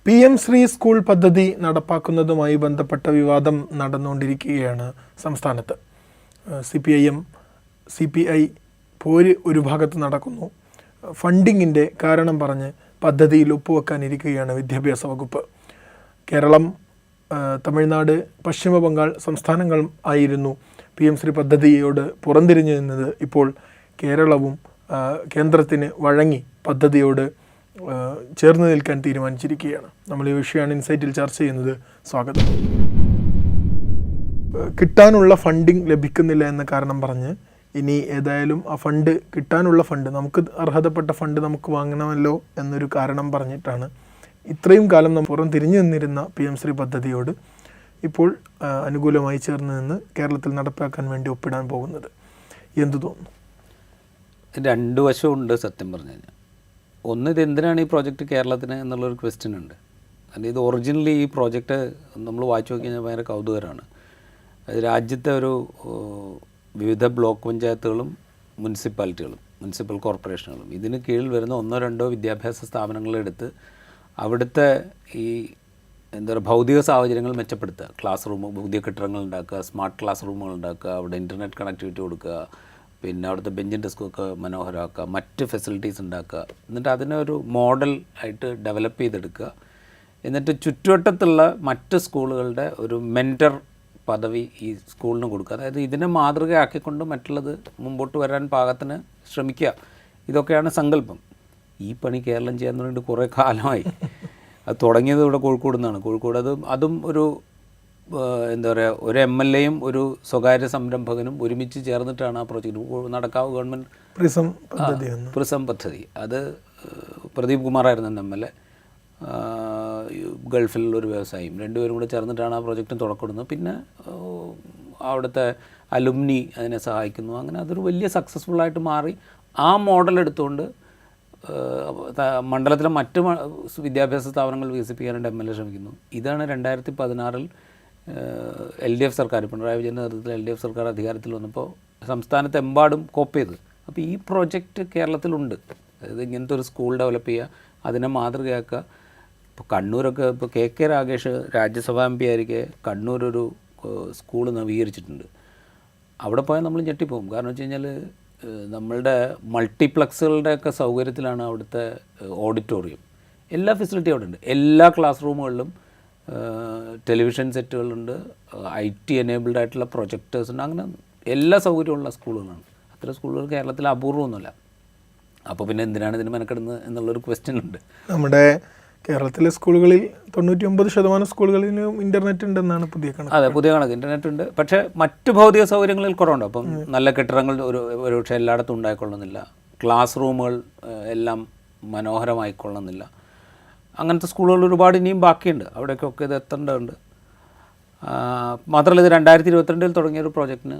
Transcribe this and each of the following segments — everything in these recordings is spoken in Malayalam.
PM ശ്രീ സ്കൂൾ പദ്ധതി നടപ്പാക്കുന്നതുമായി ബന്ധപ്പെട്ട വിവാദം നടന്നുകൊണ്ടിരിക്കുകയാണ് സംസ്ഥാനത്ത്. CPIM, CPI പോര് ഒരു ഭാഗത്ത് നടക്കുന്നു. ഫണ്ടിങ്ങിൻ്റെ കാരണം പറഞ്ഞ് പദ്ധതിയിൽ ഒപ്പുവെക്കാനിരിക്കുകയാണ് വിദ്യാഭ്യാസ വകുപ്പ്. കേരളം, തമിഴ്നാട്, പശ്ചിമ ബംഗാൾ സംസ്ഥാനങ്ങൾ ആയിരുന്നു PM ശ്രീ പദ്ധതിയോട് പുറംതിരിഞ്ഞു നിന്നത്. ഇപ്പോൾ കേരളവും കേന്ദ്രത്തിന് വഴങ്ങി പദ്ധതിയോട് ചേർന്ന് നിൽക്കാൻ തീരുമാനിച്ചിരിക്കുകയാണ്. നമ്മൾ ഈ വിഷയമാണ് ഇൻസൈറ്റിൽ ചർച്ച ചെയ്യുന്നത്. സ്വാഗതം. കിട്ടാനുള്ള ഫണ്ടിങ് ലഭിക്കുന്നില്ല എന്ന കാരണം പറഞ്ഞ് ഇനി ഏതായാലും ആ ഫണ്ട് കിട്ടാനുള്ള ഫണ്ട് നമുക്ക് അർഹതപ്പെട്ട ഫണ്ട് നമുക്ക് വാങ്ങണമല്ലോ എന്നൊരു കാരണം പറഞ്ഞിട്ടാണ് ഇത്രയും കാലം നമ്മൾ പുറം തിരിഞ്ഞു നിന്നിരുന്ന PM ശ്രീ പദ്ധതിയോട് ഇപ്പോൾ അനുകൂലമായി ചേർന്ന് നിന്ന് കേരളത്തിൽ നടപ്പാക്കാൻ വേണ്ടി ഒപ്പിടാൻ പോകുന്നത്. എന്തു തോന്നുന്നു? രണ്ട് വശമുണ്ട് സത്യം പറഞ്ഞു കഴിഞ്ഞാൽ. ഒന്ന്, ഇത് എന്തിനാണ് ഈ പ്രോജക്റ്റ് കേരളത്തിന് എന്നുള്ളൊരു ക്വസ്റ്റ്യൻ ഉണ്ട്. കാരണം ഇത് ഒറിജിനലി ഈ പ്രോജക്റ്റ് നമ്മൾ വായിച്ചു നോക്കി കഴിഞ്ഞാൽ ഭയങ്കര കൗതുകരമാണ്. അത് രാജ്യത്തെ ഒരു വിവിധ ബ്ലോക്ക് പഞ്ചായത്തുകളും മുനിസിപ്പൽ കോർപ്പറേഷനുകളും ഇതിന് കീഴിൽ വരുന്ന ഒന്നോ രണ്ടോ വിദ്യാഭ്യാസ സ്ഥാപനങ്ങളെടുത്ത് അവിടുത്തെ ഈ ഭൗതിക സാഹചര്യങ്ങൾ മെച്ചപ്പെടുത്തുക. ക്ലാസ് റൂം, പുതിയ കെട്ടിടങ്ങൾ ഉണ്ടാക്കുക, സ്മാർട്ട് ക്ലാസ് റൂമുകൾ ഉണ്ടാക്കുക, അവിടെ ഇൻ്റർനെറ്റ് കണക്ടിവിറ്റി കൊടുക്കുക, പിന്നെ അവിടുത്തെ ബെഞ്ചും ഡെസ്കൊക്കെ മനോഹരമാക്കുക, മറ്റ് ഫെസിലിറ്റീസ് ഉണ്ടാക്കുക, എന്നിട്ട് അതിനൊരു മോഡൽ ആയിട്ട് ഡെവലപ്പ് ചെയ്തെടുക്കുക. എന്നിട്ട് ചുറ്റുവട്ടത്തുള്ള മറ്റ് സ്കൂളുകളുടെ ഒരു മെൻറ്റർ പദവി ഈ സ്കൂളിന് കൊടുക്കുക. അതായത് ഇതിനെ മാതൃകയാക്കിക്കൊണ്ട് മറ്റുള്ളത് മുമ്പോട്ട് വരാൻ പാകത്തിന് ശ്രമിക്കുക. ഇതൊക്കെയാണ് സങ്കല്പം. ഈ പണി കേരളം ചെയ്യാൻ തുടങ്ങിയിട്ട് കുറേ കാലമായി. അത് തുടങ്ങിയത് ഇവിടെ കോഴിക്കോട് നിന്നാണ്. കോഴിക്കോട് അതും ഒരു ഒരു MLAയും ഒരു സ്വകാര്യ സംരംഭകനും ഒരുമിച്ച് ചേർന്നിട്ടാണ് ആ പ്രോജക്റ്റ് നടക്കാവ് ഗവൺമെൻറ് പ്രിസം പദ്ധതി. അത് പ്രദീപ് കുമാറായിരുന്നു MLA, ഗൾഫിലുള്ളൊരു വ്യവസായിയും, രണ്ടുപേരും കൂടെ ചേർന്നിട്ടാണ് ആ പ്രോജക്റ്റിന് തുടക്കമിടുന്നത്. പിന്നെ അവിടുത്തെ അലുമിനി അതിനെ സഹായിക്കുന്നു. അങ്ങനെ അതൊരു വലിയ സക്സസ്ഫുള്ളായിട്ട് മാറി. ആ മോഡൽ എടുത്തുകൊണ്ട് മണ്ഡലത്തിലെ മറ്റ് വിദ്യാഭ്യാസ സ്ഥാപനങ്ങൾ വികസിപ്പിക്കാനായിട്ട് MLA ശ്രമിക്കുന്നു. ഇതാണ് 2016 LDF സർക്കാർ, പിണറായി വിജയൻ്റെ നേതൃത്വത്തിൽ LDF സർക്കാർ അധികാരത്തിൽ വന്നപ്പോൾ സംസ്ഥാനത്തെമ്പാടും കോപ്പി ചെയ്ത്. അപ്പോൾ ഈ പ്രോജക്റ്റ് കേരളത്തിലുണ്ട്. അതായത് ഇങ്ങനത്തെ ഒരു സ്കൂൾ ഡെവലപ്പ് ചെയ്യുക, അതിനെ മാതൃകയാക്കുക. ഇപ്പോൾ കണ്ണൂരൊക്കെ ഇപ്പോൾ KK രാഗേഷ് രാജ്യസഭാ MP ആയിരിക്കെ കണ്ണൂരൊരു സ്കൂൾ നവീകരിച്ചിട്ടുണ്ട്. അവിടെ പോയാൽ നമ്മൾ ഞെട്ടിപ്പോകും. കാരണം വെച്ച് കഴിഞ്ഞാൽ നമ്മളുടെ മൾട്ടിപ്ലക്സുകളുടെയൊക്കെ സൗകര്യത്തിലാണ് അവിടുത്തെ ഓഡിറ്റോറിയം. എല്ലാ ഫെസിലിറ്റിയും അവിടെ ഉണ്ട്. എല്ലാ ക്ലാസ് റൂമുകളിലും ടെലിവിഷൻ സെറ്റുകളുണ്ട്, IT എനേബിൾഡ് ആയിട്ടുള്ള പ്രൊജക്ടേഴ്സ് ഉണ്ട്. അങ്ങനെ എല്ലാ സൗകര്യമുള്ള സ്കൂളുകളാണ്. അത്തരം സ്കൂളുകൾ കേരളത്തിൽ അപൂർവമൊന്നുമല്ല. അപ്പോൾ പിന്നെ എന്തിനാണ് ഇതിന് മെനക്കെടുന്നത് എന്നുള്ളൊരു ക്വസ്റ്റ്യൻ ഉണ്ട്. നമ്മുടെ കേരളത്തിലെ സ്കൂളുകളിൽ 99% സ്കൂളുകളിലും ഇൻ്റർനെറ്റ് ഉണ്ടെന്നാണ് പുതിയ കണക്ക്. അതെ, പുതിയ കണക്ക് ഇൻ്റർനെറ്റ് ഉണ്ട്. പക്ഷേ മറ്റ് ഭൗതിക സൗകര്യങ്ങളിൽ കുറവുണ്ട്. അപ്പം നല്ല കെട്ടിടങ്ങൾ ഒരു പക്ഷേ എല്ലായിടത്തും ഉണ്ടായിക്കൊള്ളുന്നില്ല. ക്ലാസ് റൂമുകൾ എല്ലാം മനോഹരമായിക്കൊള്ളുന്നില്ല. അങ്ങനത്തെ സ്കൂളുകൾ ഒരുപാട് ഇനിയും ബാക്കിയുണ്ട്. അവിടേക്കൊക്കെ ഇത് എത്തേണ്ടതുണ്ട്. മാത്രമല്ല, ഇത് 2022 തുടങ്ങിയൊരു പ്രോജക്റ്റിന്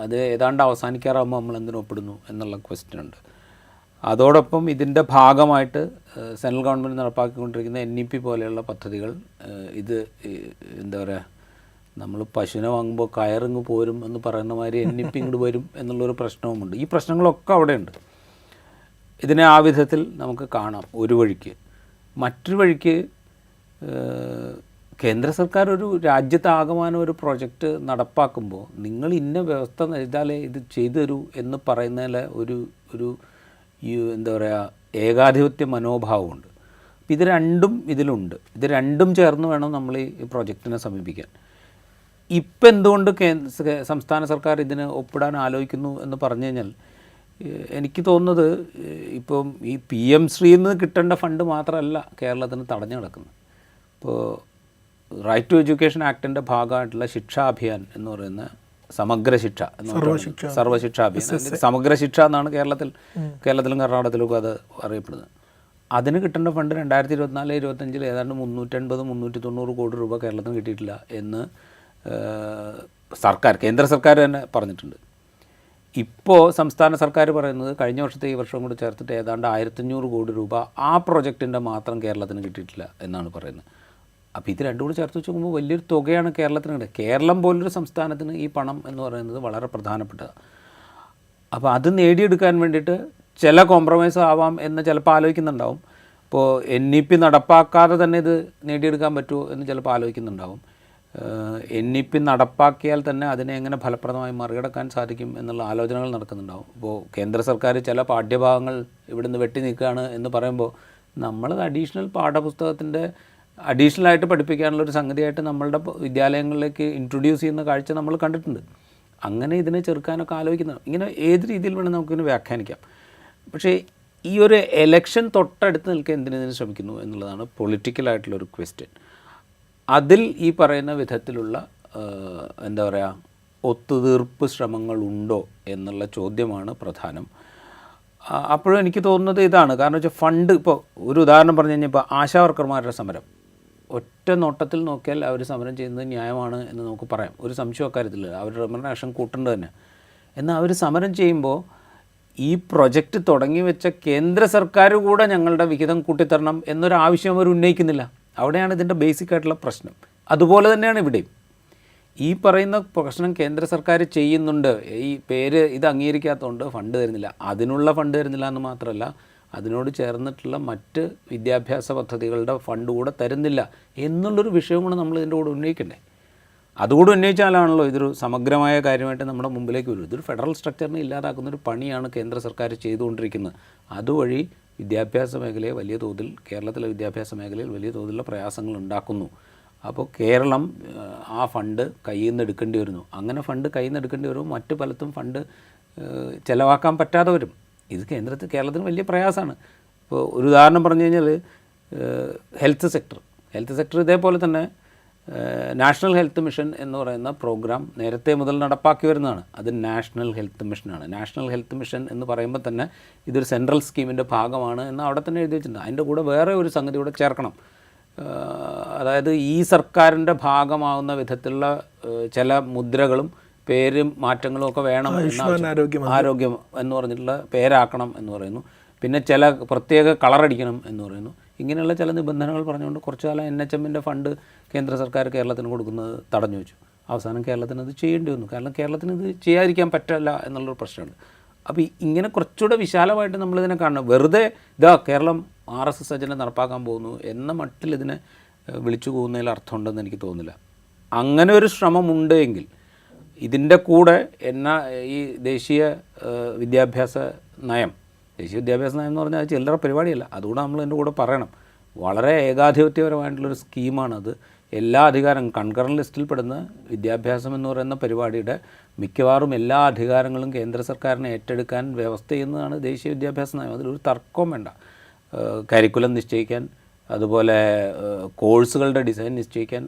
അത് ഏതാണ്ട് അവസാനിക്കാറാകുമ്പോൾ നമ്മൾ എന്തിനു ഒപ്പിടുന്നു എന്നുള്ള ക്വസ്റ്റ്യൻ ഉണ്ട്. അതോടൊപ്പം ഇതിൻ്റെ ഭാഗമായിട്ട് സെൻട്രൽ ഗവൺമെൻറ് നടപ്പാക്കിക്കൊണ്ടിരിക്കുന്ന NEP പോലെയുള്ള പദ്ധതികൾ, ഇത് നമ്മൾ പശുവിനെ വാങ്ങുമ്പോൾ കയറിങ്ങ് പോരും എന്ന് പറയുന്ന മാതിരി NEP ഇങ്ങോട്ട് വരും എന്നുള്ളൊരു പ്രശ്നവുമുണ്ട്. ഈ പ്രശ്നങ്ങളൊക്കെ അവിടെയുണ്ട്. ഇതിനെ ആ വിധത്തിൽ നമുക്ക് കാണാം ഒരു വഴിക്ക്. മറ്റൊരു വഴിക്ക് കേന്ദ്ര സർക്കാർ ഒരു രാജ്യത്താകമാനം ഒരു പ്രോജക്റ്റ് നടപ്പാക്കുമ്പോൾ നിങ്ങൾ ഇന്ന വ്യവസ്ഥ ചെയ്താലേ ഇത് ചെയ്തു തരൂ എന്ന് പറയുന്നതിൽ ഒരു ഏകാധിപത്യ മനോഭാവമുണ്ട്. അപ്പോൾ ഇത് രണ്ടും ഇതിലുണ്ട്. ഇത് രണ്ടും ചേർന്ന് വേണം നമ്മൾ ഈ പ്രോജക്റ്റിനെ സമീപിക്കാൻ. ഇപ്പം എന്തുകൊണ്ട് സംസ്ഥാന സർക്കാർ ഇതിന് ഒപ്പിടാൻ ആലോചിക്കുന്നു എന്ന് പറഞ്ഞു കഴിഞ്ഞാൽ, എനിക്ക് തോന്നുന്നത് ഇപ്പം ഈ PM ശ്രീയിൽ നിന്ന് കിട്ടേണ്ട ഫണ്ട് മാത്രമല്ല കേരളത്തിന് തടഞ്ഞു കിടക്കുന്നത്. ഇപ്പോൾ റൈറ്റ് ടു എഡ്യൂക്കേഷൻ ആക്ടിൻ്റെ ഭാഗമായിട്ടുള്ള ശിക്ഷാ അഭിയാൻ എന്ന് പറയുന്ന സമഗ്ര ശിക്ഷ സർവശിക്ഷാ അഭിയാൻ, സമഗ്ര ശിക്ഷ എന്നാണ് കേരളത്തിലും കർണാടകത്തിലും അത് അറിയപ്പെടുന്നത്. അതിന് കിട്ടേണ്ട ഫണ്ട് 2024-25 ഏതാണ്ട് 380-390 കോടി രൂപ കേരളത്തിന് കിട്ടിയിട്ടില്ല എന്ന് കേന്ദ്ര സർക്കാർ തന്നെ പറഞ്ഞിട്ടുണ്ട്. ഇപ്പോൾ സംസ്ഥാന സർക്കാർ പറയുന്നത് കഴിഞ്ഞ വർഷത്തെ ഈ വർഷം കൂടി ചേർത്തിട്ട് ഏതാണ്ട് 1500 കോടി രൂപ ആ പ്രോജക്റ്റിൻ്റെ മാത്രം കേരളത്തിന് കിട്ടിയിട്ടില്ല എന്നാണ് പറയുന്നത്. അപ്പോൾ ഇത് രണ്ടും കൂടി ചേർത്ത് വെച്ച് നോക്കുമ്പോൾ വലിയൊരു തുകയാണ് കേരളത്തിന്. കേരളം പോലൊരു സംസ്ഥാനത്തിന് ഈ പണം എന്ന് പറയുന്നത് വളരെ പ്രധാനപ്പെട്ടതാണ്. അപ്പോൾ അത് നേടിയെടുക്കാൻ വേണ്ടിയിട്ട് ചില കോംപ്രമൈസ് ആവാം എന്ന് ചിലപ്പോൾ ആലോചിക്കുന്നുണ്ടാവും. ഇപ്പോൾ NEP നടപ്പാക്കാതെ തന്നെ ഇത് നേടിയെടുക്കാൻ പറ്റുമോ എന്ന് ചിലപ്പോൾ ആലോചിക്കുന്നുണ്ടാവും. NEP നടപ്പാക്കിയാൽ തന്നെ അതിനെ എങ്ങനെ ഫലപ്രദമായി മറികടക്കാൻ സാധിക്കും എന്നുള്ള ആലോചനകൾ നടക്കുന്നുണ്ടാവും. ഇപ്പോൾ കേന്ദ്ര സർക്കാർ ചില പാഠ്യഭാഗങ്ങൾ ഇവിടുന്ന് വെട്ടി നീക്കുകയാണ് എന്ന് പറയുമ്പോൾ നമ്മൾ അഡീഷണൽ പാഠപുസ്തകത്തിൻ്റെ അഡീഷണലായിട്ട് പഠിപ്പിക്കാനുള്ളൊരു സംഗതിയായിട്ട് നമ്മളുടെ വിദ്യാലയങ്ങളിലേക്ക് ഇൻട്രൊഡ്യൂസ് ചെയ്യുന്ന കാഴ്ച നമ്മൾ കണ്ടിട്ടുണ്ട്. അങ്ങനെ ഇതിനെ ചെറുക്കാനൊക്കെ ആലോചിക്കുന്നതാണ്. ഇങ്ങനെ ഏത് രീതിയിൽ വേണം നമുക്കിതിനെ വ്യാഖ്യാനിക്കാം. പക്ഷേ ഈ ഒരു എലക്ഷൻ തൊട്ടടുത്ത് നിൽക്കാൻ എന്തിനു ശ്രമിക്കുന്നു എന്നുള്ളതാണ് പൊളിറ്റിക്കലായിട്ടുള്ളൊരു ക്വസ്റ്റ്യൻ. അതിൽ ഈ പറയുന്ന വിധത്തിലുള്ള എന്താ പറയുക ഒത്തുതീർപ്പ് ശ്രമങ്ങളുണ്ടോ എന്നുള്ള ചോദ്യമാണ് പ്രധാനം. അപ്പോഴും എനിക്ക് തോന്നുന്നത് ഇതാണ്. കാരണം വെച്ചാൽ ഫണ്ട് ഇപ്പോൾ ഒരു ഉദാഹരണം പറഞ്ഞു കഴിഞ്ഞാൽ ഇപ്പോൾ ആശാ വർക്കർമാരുടെ സമരം ഒറ്റ നോട്ടത്തിൽ നോക്കിയാൽ അവർ സമരം ചെയ്യുന്നത് ന്യായമാണ് എന്ന് നമുക്ക് പറയാം. ഒരു സംശയം അക്കാര്യത്തില്ല. അവർ റെമ്യൂണറേഷൻ കൂട്ടേണ്ടത് തന്നെ. എന്നാൽ അവർ സമരം ചെയ്യുമ്പോൾ ഈ പ്രൊജക്റ്റ് തുടങ്ങി വെച്ച കേന്ദ്ര സർക്കാർ കൂടെ ഞങ്ങളുടെ വിഹിതം കൂട്ടിത്തരണം എന്നൊരു ആവശ്യം അവർ ഉന്നയിക്കുന്നില്ല. അവിടെയാണ് ഇതിൻ്റെ ബേസിക് ആയിട്ടുള്ള പ്രശ്നം. അതുപോലെ തന്നെയാണ് ഇവിടെയും ഈ പറയുന്ന പ്രശ്നം കേന്ദ്ര സർക്കാർ ചെയ്യുന്നുണ്ട്. ഈ പേര് ഇത് അംഗീകരിക്കാത്തതുകൊണ്ട് ഫണ്ട് തരുന്നില്ല. അതിനുള്ള ഫണ്ട് തരുന്നില്ല എന്ന് മാത്രമല്ല, അതിനോട് ചേർന്നിട്ടുള്ള മറ്റ് വിദ്യാഭ്യാസ പദ്ധതികളുടെ ഫണ്ട് കൂടെ തരുന്നില്ല എന്നുള്ളൊരു വിഷയം കൂടെ നമ്മൾ ഇതിൻ്റെ കൂടെ ഉന്നയിക്കണ്ടേ. അതുകൂടെ ഉന്നയിച്ചാലാണല്ലോ ഇതൊരു സമഗ്രമായ കാര്യമായിട്ട് നമ്മുടെ മുമ്പിലേക്ക് വരും. ഇതൊരു ഫെഡറൽ സ്ട്രക്ചറിനെ ഇല്ലാതാക്കുന്നൊരു പണിയാണ് കേന്ദ്ര സർക്കാർ ചെയ്തുകൊണ്ടിരിക്കുന്നത്. അതുവഴി വിദ്യാഭ്യാസ മേഖലയെ വലിയ തോതിൽ, കേരളത്തിലെ വിദ്യാഭ്യാസ മേഖലയിൽ വലിയ തോതിലുള്ള പ്രയാസങ്ങൾ ഉണ്ടാക്കുന്നു. അപ്പോൾ കേരളം ആ ഫണ്ട് കയ്യിൽ നിന്ന് എടുക്കേണ്ടി വരുന്നു. അങ്ങനെ ഫണ്ട് കയ്യിൽ നിന്ന് എടുക്കേണ്ടി വരുമ്പോൾ മറ്റു പലത്തും ഫണ്ട് ചിലവാക്കാൻ പറ്റാതെ വരും. ഇത് കേരളത്തിന് വലിയ പ്രയാസമാണ്. ഇപ്പോൾ ഒരു ഉദാഹരണം പറഞ്ഞു കഴിഞ്ഞാൽ ഹെൽത്ത് സെക്ടർ ഇതേപോലെ തന്നെ നാഷണൽ ഹെൽത്ത് മിഷൻ എന്ന് പറയുന്ന പ്രോഗ്രാം നേരത്തെ മുതൽ നടപ്പാക്കി വരുന്നതാണ്. അത് നാഷണൽ ഹെൽത്ത് മിഷനാണ്. നാഷണൽ ഹെൽത്ത് മിഷൻ എന്ന് പറയുമ്പോൾ തന്നെ ഇതൊരു സെൻട്രൽ സ്കീമിൻ്റെ ഭാഗമാണ് എന്ന് അവിടെ തന്നെ എഴുതി വെച്ചിട്ടുണ്ട്. അതിൻ്റെ കൂടെ വേറെ ഒരു സംഗതി കൂടെ ചേർക്കണം. അതായത് ഈ സർക്കാരിൻ്റെ ഭാഗമാവുന്ന വിധത്തിലുള്ള ചില മുദ്രകളും പേരും മാറ്റങ്ങളും ഒക്കെ വേണം. ആരോഗ്യം എന്ന് പറഞ്ഞിട്ടുള്ള പേരാക്കണം എന്ന് പറയുന്നു. പിന്നെ ചില പ്രത്യേക കളറടിക്കണം എന്ന് പറയുന്നു. ഇങ്ങനെയുള്ള ചില നിബന്ധനകൾ പറഞ്ഞുകൊണ്ട് കുറച്ചു കാലം NHMൻ്റെ ഫണ്ട് കേന്ദ്ര സർക്കാർ കേരളത്തിന് കൊടുക്കുന്നത് തടഞ്ഞു വെച്ചു. അവസാനം കേരളത്തിന് അത് ചെയ്യേണ്ടി വന്നു. കാരണം കേരളത്തിന് ഇത് ചെയ്യാതിരിക്കാൻ പറ്റില്ല എന്നുള്ളൊരു പ്രശ്നമുണ്ട്. അപ്പോൾ ഇങ്ങനെ കുറച്ചുകൂടെ വിശാലമായിട്ട് നമ്മളിതിനെ കാണണം. വെറുതെ കേരളം RSS അജണ്ട നടപ്പാക്കാൻ പോകുന്നു എന്ന മട്ടിൽ ഇതിനെ വിളിച്ചു പോകുന്നതിൽ അർത്ഥമുണ്ടെന്ന് എനിക്ക് തോന്നുന്നില്ല. അങ്ങനെ ഒരു ശ്രമമുണ്ട് എങ്കിൽ ഇതിൻ്റെ കൂടെ ഈ ദേശീയ വിദ്യാഭ്യാസ നയം എന്ന് പറഞ്ഞാൽ അത് ചില്ലറ പരിപാടിയല്ല. അതുകൂടെ നമ്മൾ ഇതിൻ്റെ കൂടെ പറയണം. വളരെ ഏകാധിപത്യപരമായിട്ടുള്ളൊരു സ്കീമാണത്. എല്ലാ അധികാരം കൺകറൻറ്റ് ലിസ്റ്റിൽ പെടുന്ന വിദ്യാഭ്യാസം എന്ന് പറയുന്ന പരിപാടിയുടെ മിക്കവാറും എല്ലാ അധികാരങ്ങളും കേന്ദ്ര സർക്കാരിനെ ഏറ്റെടുക്കാൻ വ്യവസ്ഥ ചെയ്യുന്നതാണ് ദേശീയ വിദ്യാഭ്യാസ നയം. അതിലൊരു തർക്കവും വേണ്ട. കരിക്കുലം നിശ്ചയിക്കാൻ, അതുപോലെ കോഴ്സുകളുടെ ഡിസൈൻ നിശ്ചയിക്കാൻ,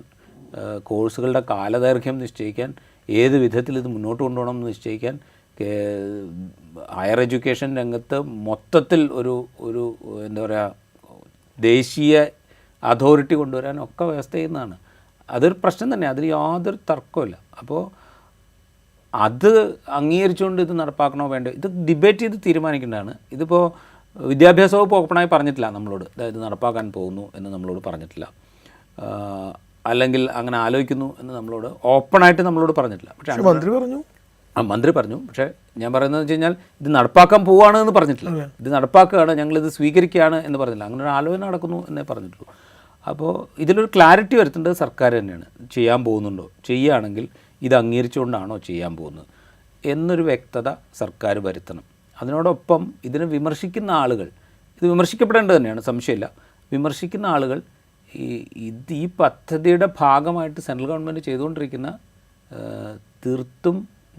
കോഴ്സുകളുടെ കാലദൈർഘ്യം നിശ്ചയിക്കാൻ, ഏത് വിധത്തിൽ ഇത് മുന്നോട്ട് കൊണ്ടുപോകണം എന്ന് നിശ്ചയിക്കാൻ, ഹയർ എഡ്യൂക്കേഷൻ രംഗത്ത് മൊത്തത്തിൽ ഒരു എന്താ പറയുക ദേശീയ അതോറിറ്റി കൊണ്ടുവരാനൊക്കെ വ്യവസ്ഥ ചെയ്യുന്നതാണ്. അതൊരു പ്രശ്നം തന്നെ, അതിൽ യാതൊരു തർക്കമില്ല. അപ്പോൾ അത് അംഗീകരിച്ചുകൊണ്ട് ഇത് നടപ്പാക്കണോ വേണ്ടോ ഇത് ഡിബേറ്റ് ചെയ്ത് തീരുമാനിക്കേണ്ടതാണ്. ഇതിപ്പോൾ വിദ്യാഭ്യാസ വകുപ്പ് ഓപ്പണായി പറഞ്ഞിട്ടില്ല നമ്മളോട്, അതായത് നടപ്പാക്കാൻ പോകുന്നു എന്ന് നമ്മളോട് പറഞ്ഞിട്ടില്ല, അല്ലെങ്കിൽ അങ്ങനെ ആലോചിക്കുന്നു എന്ന് നമ്മളോട് ഓപ്പണായിട്ട് നമ്മളോട് പറഞ്ഞിട്ടില്ല. പക്ഷേ മന്ത്രി പറഞ്ഞു. പക്ഷേ ഞാൻ പറയുന്നത് വെച്ച് കഴിഞ്ഞാൽ ഇത് നടപ്പാക്കാൻ പോവുകയാണ് എന്ന് പറഞ്ഞിട്ടില്ല. ഇത് നടപ്പാക്കുകയാണ്, ഞങ്ങളിത് സ്വീകരിക്കുകയാണ് എന്ന് പറഞ്ഞില്ല. അങ്ങനെ ഒരു ആലോചന നടക്കുന്നു എന്നേ പറഞ്ഞിട്ടുള്ളൂ. അപ്പോൾ ഇതിലൊരു ക്ലാരിറ്റി വരുത്തേണ്ടത് സർക്കാർ തന്നെയാണ്. ചെയ്യാൻ പോകുന്നുണ്ടോ, ചെയ്യുകയാണെങ്കിൽ ഇത് അംഗീകരിച്ചുകൊണ്ടാണോ ചെയ്യാൻ പോകുന്നത് എന്നൊരു വ്യക്തത സർക്കാർ വരുത്തണം. അതിനോടൊപ്പം ഇതിനെ വിമർശിക്കുന്ന ആളുകൾ, ഇത് വിമർശിക്കപ്പെടേണ്ടത് തന്നെയാണ്, സംശയമില്ല. വിമർശിക്കുന്ന ആളുകൾ ഈ പദ്ധതിയുടെ ഭാഗമായിട്ട് സെൻട്രൽ ഗവൺമെൻറ് ചെയ്തുകൊണ്ടിരിക്കുന്ന തീർത്തും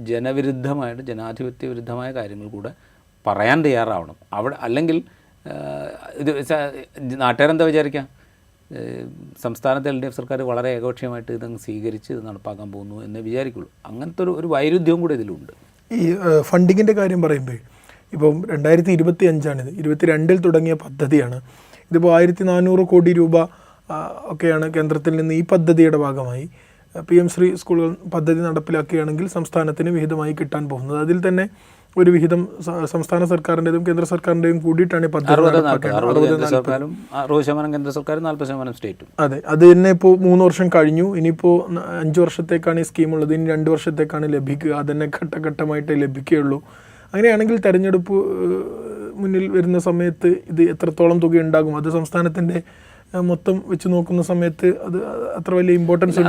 ജനവിരുദ്ധമായിട്ട്, ജനാധിപത്യ വിരുദ്ധമായ കാര്യങ്ങൾ കൂടെ പറയാൻ തയ്യാറാവണം. അല്ലെങ്കിൽ ഇത് നാട്ടുകാരെന്താ വിചാരിക്കാം, സംസ്ഥാനത്തെ LDF സർക്കാർ വളരെ ഏകപക്ഷീയമായിട്ട് ഇതങ്ങ് സ്വീകരിച്ച് ഇത് നടപ്പാക്കാൻ പോകുന്നു എന്നേ വിചാരിക്കുള്ളൂ. അങ്ങനത്തെ ഒരു വൈരുദ്ധ്യവും കൂടെ ഇതിലുണ്ട്. ഈ ഫണ്ടിങ്ങിൻ്റെ കാര്യം പറയുമ്പോൾ ഇപ്പം 2025 22 തുടങ്ങിയ പദ്ധതിയാണ്. ഇതിപ്പോൾ 1400 കോടി രൂപ ഒക്കെയാണ് കേന്ദ്രത്തിൽ നിന്ന് ഈ പദ്ധതിയുടെ ഭാഗമായി PM ശ്രീ സ്കൂളുകൾ പദ്ധതി നടപ്പിലാക്കുകയാണെങ്കിൽ സംസ്ഥാനത്തിന് വിഹിതമായി കിട്ടാൻ പോകുന്നത്. അതിൽ തന്നെ ഒരു വിഹിതം സംസ്ഥാന സർക്കാരിൻ്റെതും കേന്ദ്ര സർക്കാരിൻ്റെയും കൂടിയിട്ടാണ് ഈ പദ്ധതി. 60% കേന്ദ്ര സർക്കാരും 40% സ്റ്റേറ്റും. അതെ, അത് തന്നെ ഇപ്പോൾ 3 വർഷം കഴിഞ്ഞു. ഇനിയിപ്പോൾ 5 വർഷത്തേക്കാണ് ഈ സ്കീം ഉള്ളത്. ഇനി 2 വർഷത്തേക്കാണ് ലഭിക്കുക. അതന്നെ ഘട്ടഘട്ടമായിട്ടേ ലഭിക്കുകയുള്ളൂ. അങ്ങനെയാണെങ്കിൽ തെരഞ്ഞെടുപ്പ് മുന്നിൽ വരുന്ന സമയത്ത് ഇത് എത്രത്തോളം തുക ഉണ്ടാകും, അത് സംസ്ഥാനത്തിൻ്റെ മൊത്തം വെച്ച് നോക്കുന്ന സമയത്ത് അത് അത്ര വലിയ ഇമ്പോർട്ടൻസ്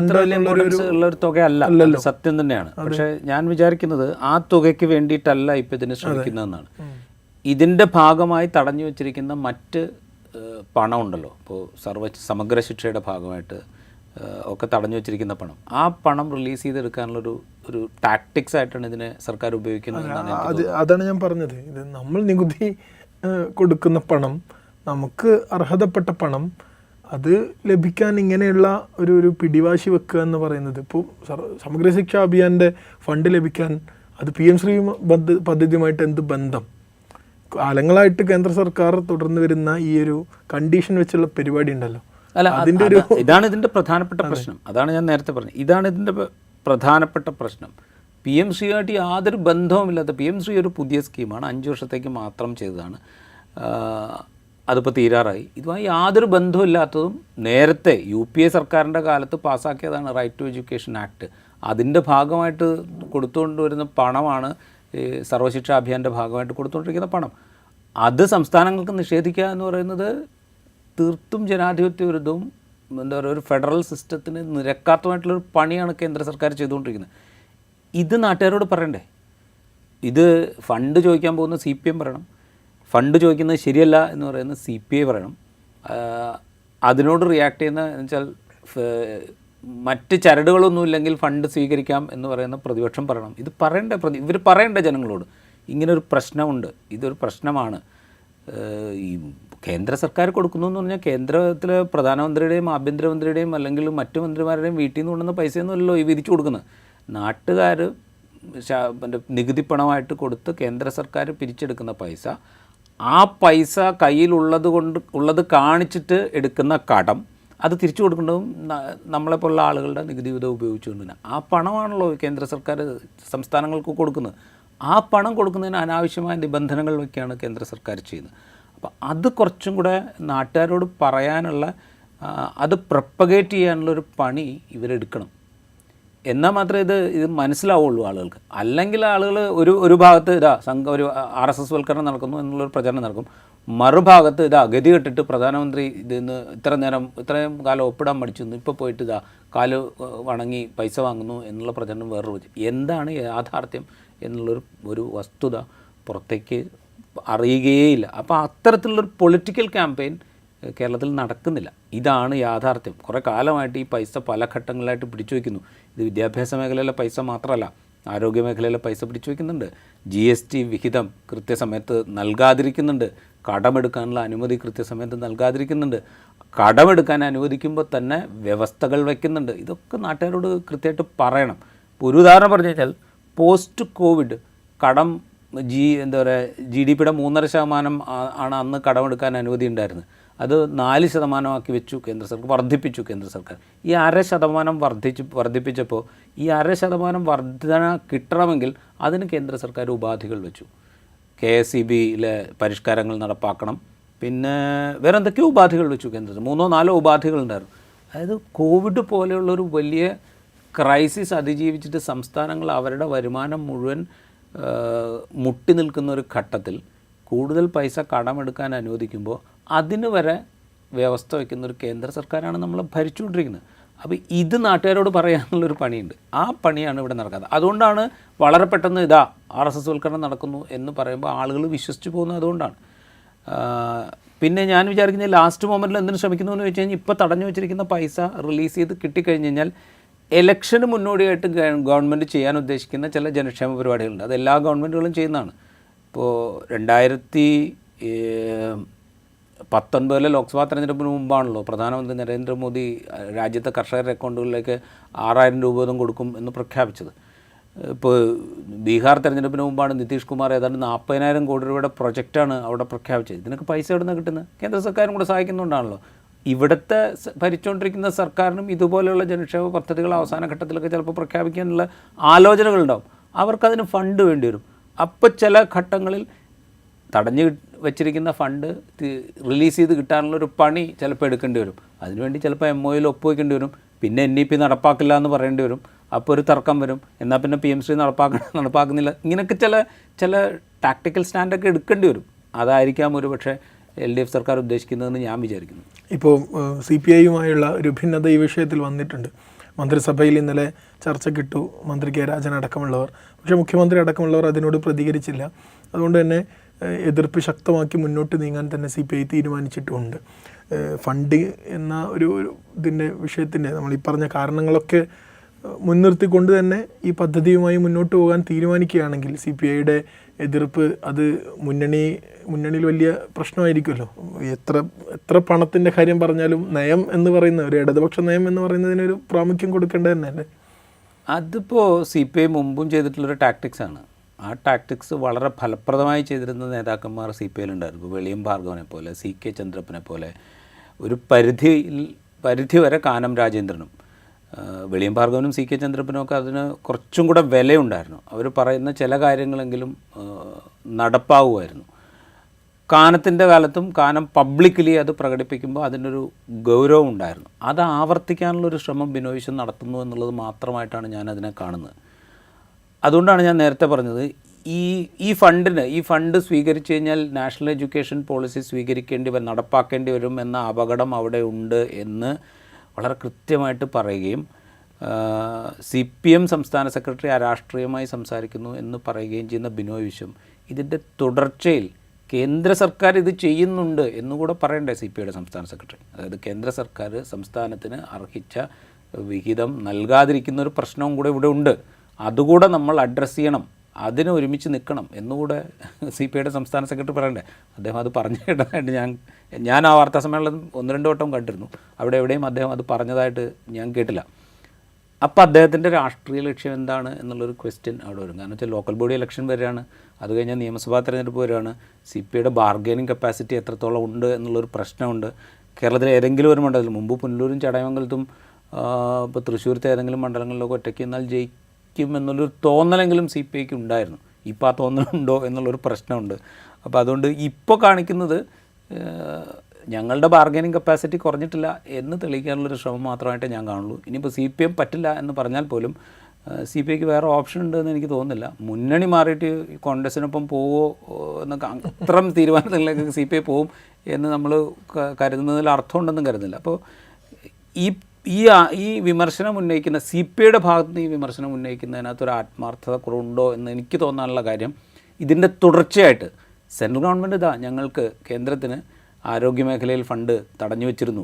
ഉള്ള ഒരു തുകയല്ല, സത്യം തന്നെയാണ്. പക്ഷേ ഞാൻ വിചാരിക്കുന്നത് ആ തുകയ്ക്ക് വേണ്ടിയിട്ടല്ല ഇപ്പം ഇതിന് ശ്രമിക്കുന്നതെന്നാണ്. ഇതിൻ്റെ ഭാഗമായി തടഞ്ഞു വെച്ചിരിക്കുന്ന മറ്റ് പണം ഉണ്ടല്ലോ, ഇപ്പോൾ സമഗ്ര ശിക്ഷയുടെ ഭാഗമായിട്ട് ഒക്കെ തടഞ്ഞു വെച്ചിരിക്കുന്ന പണം, ആ പണം റിലീസ് ചെയ്തെടുക്കാനുള്ളൊരു ടാക്ടിക്സ് ആയിട്ടാണ് ഇതിനെ സർക്കാർ ഉപയോഗിക്കുന്നത്. അതാണ് ഞാൻ പറഞ്ഞത്. ഇത് നമ്മൾ നികുതി കൊടുക്കുന്ന പണം, നമുക്ക് അർഹതപ്പെട്ട പണം, അത് ലഭിക്കാൻ ഇങ്ങനെയുള്ള ഒരു പിടിവാശി വെക്കുക എന്ന് പറയുന്നത്, ഇപ്പോൾ സമഗ്ര ശിക്ഷാ അഭിയാൻ്റെ ഫണ്ട് ലഭിക്കാൻ അത് PM ശ്രീ പദ്ധതിയുമായിട്ട് എന്ത് ബന്ധം? കാലങ്ങളായിട്ട് കേന്ദ്ര സർക്കാർ തുടർന്ന് വരുന്ന ഈ ഒരു കണ്ടീഷൻ വെച്ചുള്ള പരിപാടി ഉണ്ടല്ലോ. അല്ല, ഇതാണ് ഇതിൻ്റെ പ്രധാനപ്പെട്ട പ്രശ്നം. അതാണ് ഞാൻ നേരത്തെ പറഞ്ഞത്, ഇതാണ് ഇതിൻ്റെ പ്രധാനപ്പെട്ട പ്രശ്നം. PM ശ്രീയായിട്ട് യാതൊരു ബന്ധവുമില്ലാത്ത, PM ശ്രീ ഒരു പുതിയ സ്കീമാണ്, 5 വർഷത്തേക്ക് മാത്രം ചെയ്തതാണ്, അതിപ്പോൾ തീരാറായി. ഇതുമായി യാതൊരു ബന്ധമില്ലാത്തതും നേരത്തെ UPA സർക്കാരിൻ്റെ കാലത്ത് പാസ്സാക്കിയതാണ് റൈറ്റ് ടു എഡ്യൂക്കേഷൻ ആക്ട്. അതിൻ്റെ ഭാഗമായിട്ട് കൊടുത്തുകൊണ്ടുവരുന്ന പണമാണ് സർവശിക്ഷാ അഭിയാൻ്റെ ഭാഗമായിട്ട് കൊടുത്തുകൊണ്ടിരിക്കുന്ന പണം. അത് സംസ്ഥാനങ്ങൾക്ക് നിഷേധിക്കുക എന്ന് പറയുന്നത് തീർത്തും ജനാധിപത്യ വിരുദ്ധവും എന്താ പറയുക, ഒരു ഫെഡറൽ സിസ്റ്റത്തിന് നിരക്കാത്തമായിട്ടുള്ളൊരു പണിയാണ് കേന്ദ്ര സർക്കാർ ചെയ്തുകൊണ്ടിരിക്കുന്നത്. ഇത് നാട്ടുകാരോട് പറയണ്ടേ? ഇത് ഫണ്ട് ചോദിക്കാൻ പോകുന്ന CPM പറയണം, ഫണ്ട് ചോദിക്കുന്നത് ശരിയല്ല എന്ന് പറയുന്നത് CPI പറയണം, അതിനോട് റിയാക്ട് ചെയ്യുന്ന എന്നുവെച്ചാൽ മറ്റ് ചരടുകളൊന്നുമില്ലെങ്കിൽ ഫണ്ട് സ്വീകരിക്കാം എന്ന് പറയുന്ന പ്രതിപക്ഷം പറയണം. ഇത് പറയണ്ടേ? ഇവർ പറയണ്ടേ ജനങ്ങളോട് ഇങ്ങനൊരു പ്രശ്നമുണ്ട്, ഇതൊരു പ്രശ്നമാണ്. ഈ കേന്ദ്ര സർക്കാർ കൊടുക്കുന്നു എന്ന് പറഞ്ഞാൽ കേന്ദ്രത്തിലെ പ്രധാനമന്ത്രിയുടെയും ആഭ്യന്തരമന്ത്രിയുടെയും അല്ലെങ്കിൽ മറ്റു മന്ത്രിമാരുടെയും വീട്ടിൽ നിന്ന് കൊണ്ടുവന്ന പൈസയൊന്നുമല്ലോ ഈ വിധിച്ചു കൊടുക്കുന്നത്. നാട്ടുകാർ നികുതി പണമായിട്ട് കൊടുത്ത് കേന്ദ്ര സർക്കാർ പിരിച്ചെടുക്കുന്ന പൈസ, ആ പൈസ ഉള്ളത് കാണിച്ചിട്ട് എടുക്കുന്ന കടം, അത് തിരിച്ചു കൊടുക്കേണ്ടതും നമ്മളെപ്പോലുള്ള ആളുകളുടെ നികുതി വിധം ഉപയോഗിച്ചുകൊണ്ട് തന്നെ. ആ പണമാണല്ലോ കേന്ദ്ര സർക്കാർ സംസ്ഥാനങ്ങൾക്ക് കൊടുക്കുന്നത്. ആ പണം കൊടുക്കുന്നതിന് അനാവശ്യമായ നിബന്ധനകൾ വയ്ക്കുകയാണ് കേന്ദ്ര സർക്കാർ ചെയ്യുന്നത്. അപ്പോൾ അത് കുറച്ചും കൂടെ നാട്ടുകാരോട് പറയാനുള്ള, അത് പ്രൊപ്പഗേറ്റ് ചെയ്യാനുള്ളൊരു പണി ഇവരെടുക്കണം. എന്നാൽ മാത്രമേ ഇത് മനസ്സിലാവുള്ളൂ ആളുകൾക്ക്. അല്ലെങ്കിൽ ആളുകൾ ഒരു ഭാഗത്ത് ഒരു RSS വൽക്കരണം നടക്കുന്നു എന്നുള്ളൊരു പ്രചരണം നടക്കും, മറുഭാഗത്ത് ഗതി കെട്ടിട്ട് പ്രധാനമന്ത്രി ഇതിന്ന് ഇത്രയും കാലം ഒപ്പിടാൻ മടിച്ചു, ഇപ്പോൾ പോയിട്ട് കാല് വണങ്ങി പൈസ വാങ്ങുന്നു എന്നുള്ള പ്രചരണം വേറൊരു. എന്താണ് യാഥാർത്ഥ്യം എന്നുള്ളൊരു വസ്തുത പുറത്തേക്ക് അറിയുകയേയില്ല. അപ്പോൾ അത്തരത്തിലുള്ളൊരു പൊളിറ്റിക്കൽ ക്യാമ്പയിൻ കേരളത്തിൽ നടക്കുന്നില്ല. ഇതാണ് യാഥാർത്ഥ്യം. കുറേ കാലമായിട്ട് ഈ പൈസ പല ഘട്ടങ്ങളിലായിട്ട് പിടിച്ചു വയ്ക്കുന്നു. ഇത് വിദ്യാഭ്യാസ മേഖലയിലെ പൈസ മാത്രമല്ല, ആരോഗ്യ മേഖലയിലെ പൈസ പിടിച്ചു വയ്ക്കുന്നുണ്ട്, GST വിഹിതം കൃത്യസമയത്ത് നൽകാതിരിക്കുന്നുണ്ട്, കടമെടുക്കാനുള്ള അനുമതി കൃത്യസമയത്ത് നൽകാതിരിക്കുന്നുണ്ട്, കടമെടുക്കാൻ അനുവദിക്കുമ്പോൾ തന്നെ വ്യവസ്ഥകൾ വയ്ക്കുന്നുണ്ട്. ഇതൊക്കെ നാട്ടുകാരോട് കൃത്യമായിട്ട് പറയണം. ഒരു ഉദാഹരണം പറഞ്ഞു കഴിഞ്ഞാൽ, പോസ്റ്റ് കോവിഡ് കടം GDPയുടെ 3.5% ആണ് അന്ന് കടമെടുക്കാൻ അനുമതി ഉണ്ടായിരുന്നത്. അത് 4% വെച്ചു കേന്ദ്ര സർക്കാർ, വർദ്ധിപ്പിച്ചു കേന്ദ്ര സർക്കാർ. ഈ 0.5% വർദ്ധിപ്പിച്ചപ്പോൾ ഈ 0.5% വർധന കിട്ടണമെങ്കിൽ അതിന് കേന്ദ്ര സർക്കാർ ഉപാധികൾ വെച്ചു. KSEBയിലെ പരിഷ്കാരങ്ങൾ നടപ്പാക്കണം, പിന്നെ വേറെ എന്തൊക്കെയോ ഉപാധികൾ വെച്ചു കേന്ദ്രത്തിൽ. 3-4 ഉപാധികളുണ്ടായിരുന്നു. അതായത് കോവിഡ് പോലെയുള്ളൊരു വലിയ ക്രൈസിസ് അതിജീവിച്ചിട്ട് സംസ്ഥാനങ്ങൾ അവരുടെ വരുമാനം മുഴുവൻ മുട്ടി നിൽക്കുന്ന ഒരു ഘട്ടത്തിൽ കൂടുതൽ പൈസ കടമെടുക്കാൻ അനുവദിക്കുമ്പോൾ അതിന് വരെ വ്യവസ്ഥ വയ്ക്കുന്ന ഒരു കേന്ദ്ര സർക്കാരാണ് നമ്മൾ ഭരിച്ചുകൊണ്ടിരിക്കുന്നത്. അപ്പോൾ ഇത് നാട്ടുകാരോട് പറയാനുള്ളൊരു പണിയുണ്ട്. ആ പണിയാണ് ഇവിടെ നടക്കാത്തത്. അതുകൊണ്ടാണ് വളരെ പെട്ടെന്ന് RSS വൽക്കരണം നടക്കുന്നു എന്ന് പറയുമ്പോൾ ആളുകൾ വിശ്വസിച്ച് പോകുന്നത്. അതുകൊണ്ടാണ്. പിന്നെ ഞാൻ വിചാരിക്കുന്നത് ലാസ്റ്റ് മൊമെൻറ്റിൽ എന്തിനു ശ്രമിക്കുന്നു എന്ന് വെച്ച് കഴിഞ്ഞാൽ, ഇപ്പോൾ തടഞ്ഞു വെച്ചിരിക്കുന്ന പൈസ റിലീസ് ചെയ്ത് കിട്ടിക്കഴിഞ്ഞ് കഴിഞ്ഞാൽ ഇലക്ഷന് മുന്നോടിയായിട്ട് ഗവൺമെൻറ് ചെയ്യാൻ ഉദ്ദേശിക്കുന്ന ചില ജനക്ഷേമ പരിപാടികളുണ്ട്. അത് എല്ലാ ഗവൺമെൻറ്റുകളും ചെയ്യുന്നതാണ്. ഇപ്പോൾ 2019 ലോക്സഭാ തെരഞ്ഞെടുപ്പിന് മുമ്പാണല്ലോ പ്രധാനമന്ത്രി നരേന്ദ്രമോദി രാജ്യത്തെ കർഷകരുടെ അക്കൗണ്ടുകളിലേക്ക് 6000 രൂപ വീതം കൊടുക്കും എന്ന് പ്രഖ്യാപിച്ചത്. ഇപ്പോൾ ബീഹാർ തെരഞ്ഞെടുപ്പിന് മുമ്പാണ് നിതീഷ് കുമാർ ഏതാണ്ട് 40,000 കോടി രൂപയുടെ പ്രൊജക്റ്റാണ് അവിടെ പ്രഖ്യാപിച്ചത്. ഇതിനൊക്കെ പൈസ എവിടെ നിന്ന് കിട്ടുന്നത്? കേന്ദ്ര സർക്കാരും കൂടെ സഹായിക്കുന്നുണ്ടാണല്ലോ. ഇവിടുത്തെ ഭരിച്ചുകൊണ്ടിരിക്കുന്ന സർക്കാരിനും ഇതുപോലെയുള്ള ജനക്ഷേമ പദ്ധതികൾ അവസാന ഘട്ടത്തിലൊക്കെ ചിലപ്പോൾ പ്രഖ്യാപിക്കാനുള്ള ആലോചനകളുണ്ടാവും. അവർക്കതിന് ഫണ്ട് വേണ്ടി വരും. അപ്പോൾ ചില ഘട്ടങ്ങളിൽ തടഞ്ഞു വെച്ചിരിക്കുന്ന ഫണ്ട് റിലീസ് ചെയ്ത് കിട്ടാനുള്ളൊരു പണി ചിലപ്പോൾ എടുക്കേണ്ടി വരും. അതിനുവേണ്ടി ചിലപ്പോൾ MOUയിൽ ഒപ്പുവയ്ക്കേണ്ടി വരും. പിന്നെ NEP നടപ്പാക്കില്ല എന്ന് പറയേണ്ടി വരും. അപ്പോൾ ഒരു തർക്കം വരും. എന്നാൽ പിന്നെ PM ശ്രീ നടപ്പാക്കുന്നില്ല. ഇങ്ങനെയൊക്കെ ചില ടാക്ടിക്കൽ സ്റ്റാൻഡൊക്കെ എടുക്കേണ്ടി വരും. അതായിരിക്കാം ഒരു പക്ഷേ LDF സർക്കാർ ഉദ്ദേശിക്കുന്നതെന്ന് ഞാൻ വിചാരിക്കുന്നു. ഇപ്പോൾ CPIയുമായുള്ള ഒരു ഭിന്നത ഈ വിഷയത്തിൽ വന്നിട്ടുണ്ട്. മന്ത്രിസഭയിൽ ഇന്നലെ ചർച്ചയ്ക്കിട്ടു മന്ത്രി കെ രാജൻ അടക്കമുള്ളവർ. പക്ഷേ മുഖ്യമന്ത്രി അടക്കമുള്ളവർ അതിനോട് പ്രതികരിച്ചില്ല. അതുകൊണ്ട് തന്നെ എതിർപ്പ് ശക്തമാക്കി മുന്നോട്ട് നീങ്ങാൻ തന്നെ CPI തീരുമാനിച്ചിട്ടുമുണ്ട്. ഫണ്ട് എന്ന ഒരു ഇതിൻ്റെ വിഷയത്തിൻ്റെ നമ്മൾ ഈ പറഞ്ഞ കാരണങ്ങളൊക്കെ മുൻനിർത്തിക്കൊണ്ട് തന്നെ ഈ പദ്ധതിയുമായി മുന്നോട്ട് പോകാൻ തീരുമാനിക്കുകയാണെങ്കിൽ CPIയുടെ എതിർപ്പ് അത് മുന്നണിയിൽ വലിയ പ്രശ്നമായിരിക്കുമല്ലോ. എത്ര പണത്തിൻ്റെ കാര്യം പറഞ്ഞാലും നയം എന്ന് പറയുന്ന ഒരു ഇടതുപക്ഷ നയം എന്ന് പറയുന്നതിനൊരു പ്രാമുഖ്യം കൊടുക്കേണ്ടത് തന്നെയല്ലേ? അതിപ്പോൾ CPI മുമ്പും ചെയ്തിട്ടുള്ളൊരു ടാക്ടിക്സാണ്. ആ ടാക്ടിക്സ് വളരെ ഫലപ്രദമായി ചെയ്തിരുന്ന നേതാക്കന്മാർ CPIയിലുണ്ടായിരുന്നു. വെളിയം ഭാർഗവനെ പോലെ, CK ചന്ദ്രപ്പനെ പോലെ, ഒരു പരിധി വരെ കാനം രാജേന്ദ്രനും. വെളിയം ഭാർഗവനും CK ചന്ദ്രപ്പനും ഒക്കെ അതിന് കുറച്ചും കൂടെ വിലയുണ്ടായിരുന്നു. അവർ പറയുന്ന ചില കാര്യങ്ങളെങ്കിലും നടപ്പാവുമായിരുന്നു. കാനത്തിൻ്റെ കാലത്തും കാനം പബ്ലിക്കലി അത് പ്രകടിപ്പിക്കുമ്പോൾ അതിനൊരു ഗൗരവം ഉണ്ടായിരുന്നു. അത് ആവർത്തിക്കാനുള്ളൊരു ശ്രമം ബിനോയ് വിശ്വം നടത്തുന്നു എന്നുള്ളത് മാത്രമായിട്ടാണ് ഞാൻ അതിനെ കാണുന്നത്. അതുകൊണ്ടാണ് ഞാൻ നേരത്തെ പറഞ്ഞത് ഈ ഫണ്ട് സ്വീകരിച്ചു കഴിഞ്ഞാൽ നാഷണൽ എഡ്യൂക്കേഷൻ പോളിസി നടപ്പാക്കേണ്ടി വരും എന്ന അപകടം അവിടെ ഉണ്ട് എന്ന് വളരെ കൃത്യമായിട്ട് പറയുകയും CPM സംസ്ഥാന സെക്രട്ടറി അരാഷ്ട്രീയമായി സംസാരിക്കുന്നു എന്ന് പറയുകയും ചെയ്യുന്ന ബിനോയ് വിശ്വം ഇതിൻ്റെ തുടർച്ചയിൽ കേന്ദ്ര സർക്കാർ ഇത് ചെയ്യുന്നുണ്ട് എന്നുകൂടെ പറയണ്ടേ CPIയുടെ സംസ്ഥാന സെക്രട്ടറി? അതായത് കേന്ദ്ര സർക്കാർ സംസ്ഥാനത്തിന് അർഹിച്ച വിഹിതം നൽകാതിരിക്കുന്ന ഒരു പ്രശ്നവും കൂടെ ഇവിടെ ഉണ്ട്. അതുകൂടെ നമ്മൾ അഡ്രസ്സ് ചെയ്യണം, അതിന് ഒരുമിച്ച് നിൽക്കണം എന്നുകൂടെ CPIയുടെ സംസ്ഥാന സെക്രട്ടറി പറയണ്ടേ? അദ്ദേഹം അത് പറഞ്ഞു കേട്ടതായിട്ട് ഞാൻ ആ വാർത്താ സമ്മേളനം 1-2 വട്ടം കണ്ടിരുന്നു. അവിടെ എവിടെയും അദ്ദേഹം അത് പറഞ്ഞതായിട്ട് ഞാൻ കേട്ടില്ല. അപ്പോൾ അദ്ദേഹത്തിൻ്റെ രാഷ്ട്രീയ ലക്ഷ്യം എന്താണ് എന്നുള്ളൊരു ക്വസ്റ്റ്യൻ അവിടെ വരും. കാരണം വെച്ചാൽ ലോക്കൽ ബോഡി ഇലക്ഷൻ വരികയാണ്, അത് കഴിഞ്ഞാൽ നിയമസഭാ തെരഞ്ഞെടുപ്പ് വരികയാണ്. CPIയുടെ ബാർഗൈനിങ് കപ്പാസിറ്റി എത്രത്തോളം ഉണ്ട് എന്നുള്ളൊരു പ്രശ്നമുണ്ട്. കേരളത്തിലെ ഏതെങ്കിലും ഒരു മണ്ഡലത്തിൽ, മുമ്പ് പുനലൂരും ചടയമംഗലത്തും ഇപ്പോൾ തൃശ്ശൂരത്തെ ഏതെങ്കിലും മണ്ഡലങ്ങളിലൊക്കെ ഒറ്റയ്ക്ക് എന്നാൽ ജയിക്കും എന്നുള്ളൊരു തോന്നലെങ്കിലും CPIക്ക് ഉണ്ടായിരുന്നു. ഇപ്പോൾ ആ തോന്നലുണ്ടോ എന്നുള്ളൊരു പ്രശ്നമുണ്ട്. അപ്പോൾ അതുകൊണ്ട് ഇപ്പോൾ കാണിക്കുന്നത് ഞങ്ങളുടെ ബാർഗൈനിങ് കപ്പാസിറ്റി കുറഞ്ഞിട്ടില്ല എന്ന് തെളിയിക്കാനുള്ളൊരു ശ്രമം മാത്രമായിട്ടേ ഞാൻ കാണുള്ളൂ. ഇനിയിപ്പോൾ CPM പറ്റില്ല എന്ന് പറഞ്ഞാൽ പോലും CPIക്ക് വേറെ ഓപ്ഷൻ ഉണ്ടെന്ന് എനിക്ക് തോന്നുന്നില്ല. മുന്നണി മാറിയിട്ട് കോൺഗ്രസിനൊപ്പം പോവോ എന്നൊക്കെ അത്തരം തീരുമാനങ്ങളിലേക്ക് CPI പോവും എന്ന് നമ്മൾ കരുതുന്നതിൽ അർത്ഥമുണ്ടെന്നും കരുതുന്നില്ല. അപ്പോൾ ഈ വിമർശനം ഉന്നയിക്കുന്ന CPIയുടെ ഭാഗത്ത് നിന്ന് ഈ വിമർശനം ഉന്നയിക്കുന്നതിനകത്തൊരു ആത്മാർത്ഥത കുറവുണ്ടോ എന്ന് എനിക്ക് തോന്നാനുള്ള കാര്യം, ഇതിൻ്റെ തുടർച്ചയായിട്ട് സെൻട്രൽ ഗവൺമെൻറ് ഞങ്ങൾക്ക് കേന്ദ്രത്തിന് ആരോഗ്യമേഖലയിൽ ഫണ്ട് തടഞ്ഞു വെച്ചിരുന്നു,